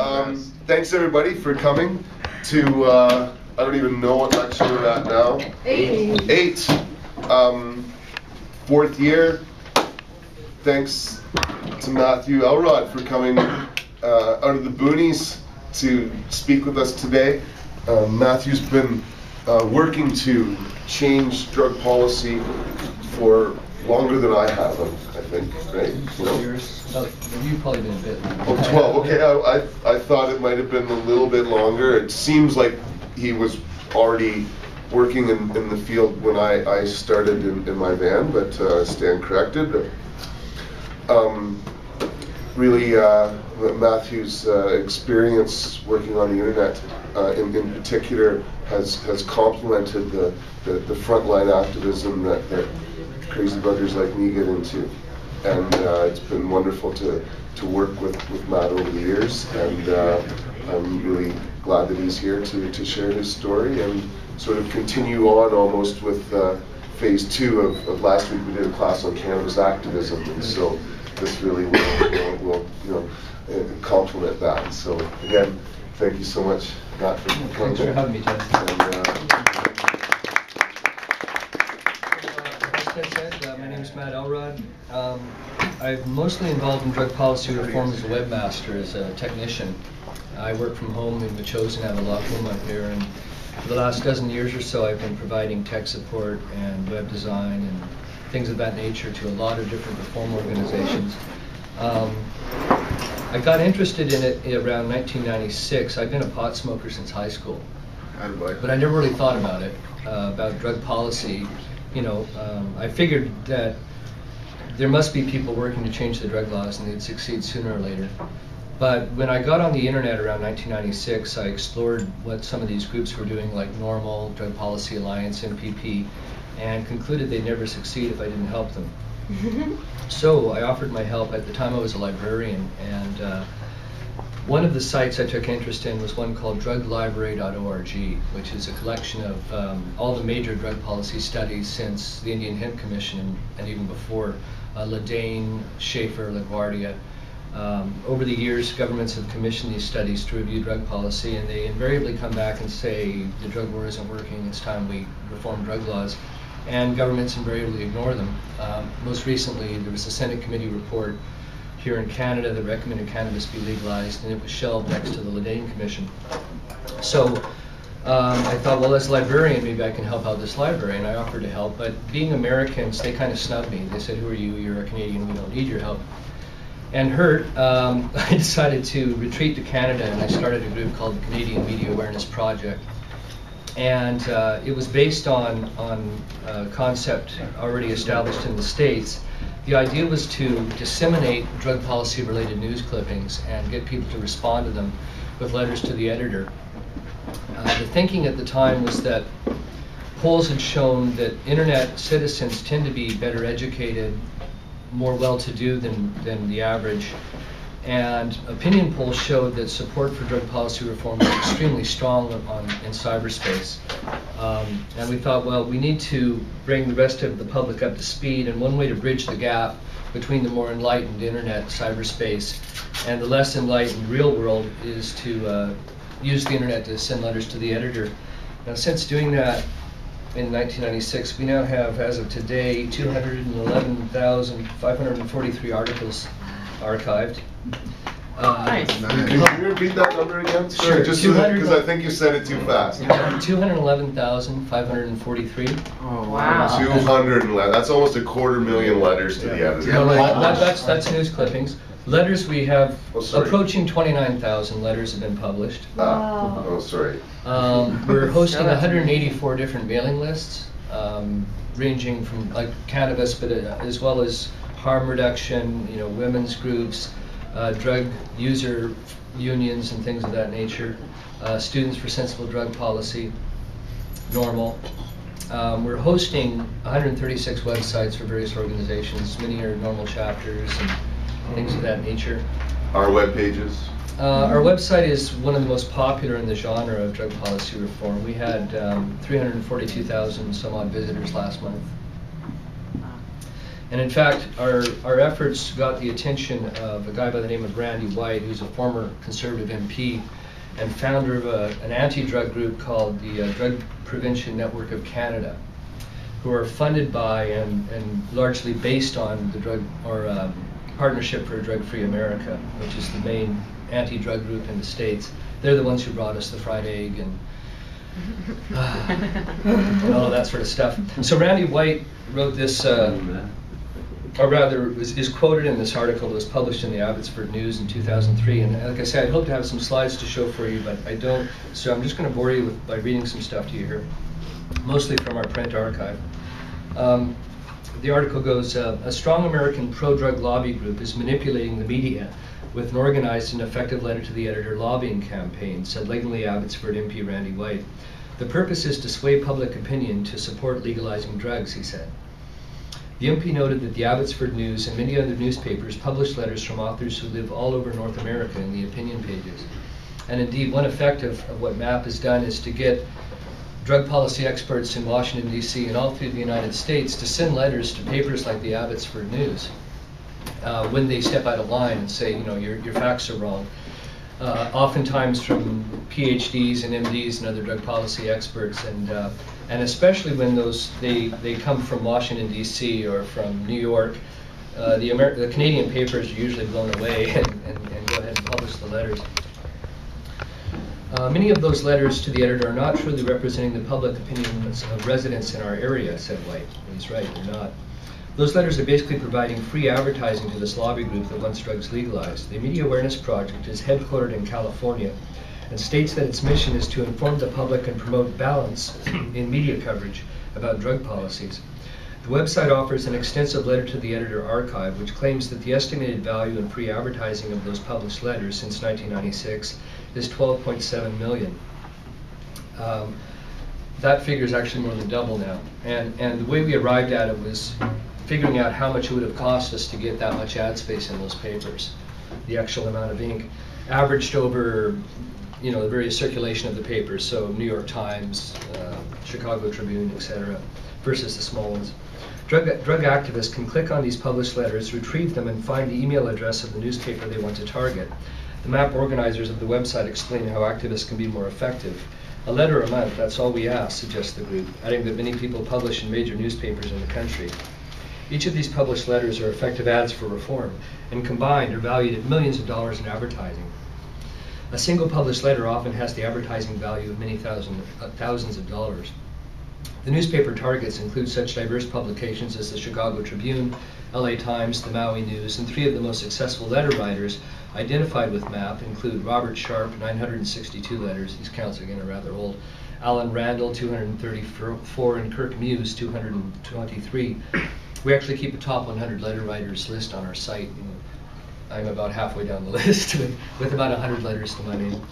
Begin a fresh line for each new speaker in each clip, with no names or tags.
Thanks everybody for coming to, I don't even know what lecture we're at now. Eight. Fourth year. Thanks to Matthew Elrod for coming out of the boonies to speak with us today. Matthew's been working to change drug policy for longer than I have, I think, right? You know?
Years. You've probably been a bit longer.
Oh, 12. Okay, I thought it might have been a little bit longer. It seems like he was already working in the field when I started in my van, but stand corrected. Really, Matthew's experience working on the internet in particular has complemented the frontline activism that crazy buggers like me get into, and it's been wonderful to work with Matt over the years, and I'm really glad that he's here to share his story and sort of continue on almost with phase 2 of last week. We did a class on cannabis activism, and so this really will complement that. So again, thank you so much, Matt, for coming.
Thanks for having me, Jen. My name is Matt Elrod. I'm mostly involved in drug policy reform as a webmaster, as a technician. I work from home in Machosen, have a law firm up here, and for the last dozen years or so I've been providing tech support and web design and things of that nature to a lot of different reform organizations. I got interested in it around 1996. I've been a pot smoker since high school, but I never really thought about it, about drug policy. You know, I figured that there must be people working to change the drug laws and they'd succeed sooner or later. But when I got on the internet around 1996, I explored what some of these groups were doing, like Normal, Drug Policy Alliance, MPP, and concluded they'd never succeed if I didn't help them. So I offered my help. At the time I was a librarian, and one of the sites I took interest in was one called druglibrary.org, which is a collection of all the major drug policy studies since the Indian Hemp Commission and even before, Ledane, Schaefer, LaGuardia. Over the years, governments have commissioned these studies to review drug policy, and they invariably come back and say the drug war isn't working, it's time we reform drug laws, and governments invariably ignore them. Most recently, there was a Senate committee report here in Canada that recommended cannabis be legalized, and it was shelved next to the Ledane Commission. So I thought, well, as a librarian, maybe I can help out this library, and I offered to help, but being Americans, they kind of snubbed me. They said, who are you? You're a Canadian, we don't need your help. And hurt, I decided to retreat to Canada, and I started a group called the Canadian Media Awareness Project. And it was based on a concept already established in the States. The idea was to disseminate drug policy related news clippings and get people to respond to them with letters to the editor. The thinking at the time was that polls had shown that internet citizens tend to be better educated, more well-to-do than the average, and opinion polls showed that support for drug policy reform was extremely strong in cyberspace. And we thought, well, we need to bring the rest of the public up to speed, and one way to bridge the gap between the more enlightened internet cyberspace and the less enlightened real world is to use the internet to send letters to the editor. Now, since doing that in 1996, we now have, as of today, 211,543 articles archived.
Nice. Can you repeat that number again?
Sure.
Just because I think you said it too fast.
211,543.
Oh, wow.
211. That's almost 250,000 letters to the editor.
No, that's news clippings. Letters, we have approaching 29,000 letters have been published.
Wow.
Oh, sorry.
We're hosting 184 different mailing lists, ranging from like cannabis, but as well as harm reduction, women's groups, drug user unions and things of that nature, Students for Sensible Drug Policy, Normal. We're hosting 136 websites for various organizations. Many are Normal chapters and things of that nature.
Our web pages?
Our website is one of the most popular in the genre of drug policy reform. We had 342,000 some odd visitors last month. And in fact, our efforts got the attention of a guy by the name of Randy White, who's a former Conservative MP and founder of an anti-drug group called the Drug Prevention Network of Canada, who are funded by and largely based on the Partnership for a Drug-Free America, which is the main anti-drug group in the States. They're the ones who brought us the fried egg and all of that sort of stuff. So Randy White wrote this, or rather is quoted in this article that was published in the Abbotsford News in 2003. And like I said, I hope to have some slides to show for you, but I don't. So I'm just going to bore you by reading some stuff to you here, mostly from our print archive. The article goes, a strong American pro-drug lobby group is manipulating the media with an organized and effective letter to the editor lobbying campaign, said Legally Abbotsford MP Randy White. The purpose is to sway public opinion to support legalizing drugs, he said. The MP noted that the Abbotsford News and many other newspapers publish letters from authors who live all over North America in the opinion pages. And indeed, one effect of what MAP has done is to get drug policy experts in Washington, D.C. and all through the United States to send letters to papers like the Abbotsford News when they step out of line and say, you know, your facts are wrong. Oftentimes from PhDs and MDs and other drug policy experts, and especially when they come from Washington, D.C. or from New York, the Canadian papers are usually blown away and go ahead and publish the letters. Many of those letters to the editor are not truly representing the public opinions of residents in our area, said White. And he's right, they're not. Those letters are basically providing free advertising to this lobby group that wants drugs legalized. The Media Awareness Project is headquartered in California and states that its mission is to inform the public and promote balance in media coverage about drug policies. The website offers an extensive letter to the editor archive, which claims that the estimated value in free advertising of those published letters since 1996 is $12.7 million. That figure is actually more than double now. And the way we arrived at it was figuring out how much it would have cost us to get that much ad space in those papers, the actual amount of ink, averaged over, you know, the various circulation of the papers, so New York Times, Chicago Tribune, etc., versus the small ones. Drug activists can click on these published letters, retrieve them, and find the email address of the newspaper they want to target. The MAP organizers of the website explain how activists can be more effective. A letter a month, that's all we ask, suggests the group, adding that many people publish in major newspapers in the country. Each of these published letters are effective ads for reform, and combined are valued at millions of dollars in advertising. A single published letter often has the advertising value of many thousands of dollars. The newspaper targets include such diverse publications as the Chicago Tribune, LA Times, the Maui News, and three of the most successful letter writers identified with MAP include Robert Sharp, 962 letters, these counts again are rather old, Alan Randall, 234, and Kirk Muse, 223. We actually keep a top 100 letter writers list on our site. I'm about halfway down the list with about 100 letters to my name.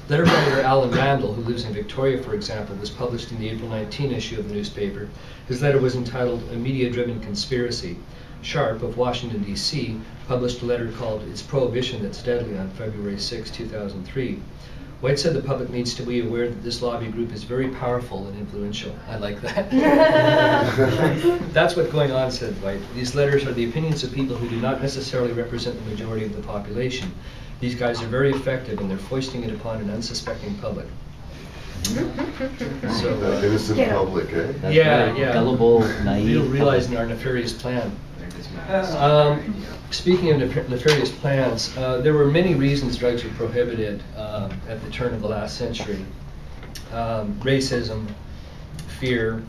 Letter writer Alan Randall, who lives in Victoria, for example, was published in the April 19 issue of the newspaper. His letter was entitled A Media-Driven Conspiracy. Sharp, of Washington, D.C., published a letter called It's Prohibition That's Deadly on February 6, 2003. White said the public needs to be aware that this lobby group is very powerful and influential. I like that. That's what's going on, said White. These letters are the opinions of people who do not necessarily represent the majority of the population. These guys are very effective, and they're foisting it upon an unsuspecting public. So,
innocent public, eh?
Yeah.
Gullible, naive.
Realizing our nefarious plan. Speaking of nefarious plans, there were many reasons drugs were prohibited at the turn of the last century. Racism, fear,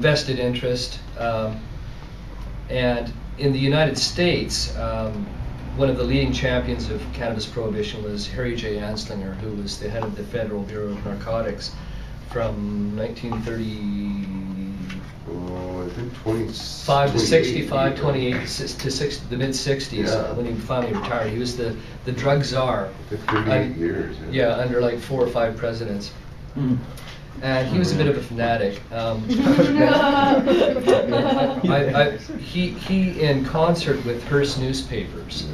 vested interest, and in the United States, one of the leading champions of cannabis prohibition was Harry J. Anslinger, who was the head of the Federal Bureau of Narcotics from 25 to 65, 28 to the mid-60s, when he finally retired. He was the drug czar.
38 years.
Yeah, under like 4 or 5 presidents. And he was a bit of a fanatic. He, in concert with Hearst newspapers,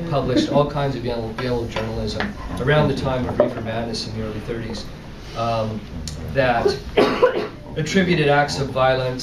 published all kinds of yellow journalism around the time of Reefer Madness in the early 30s. that attributed acts of violence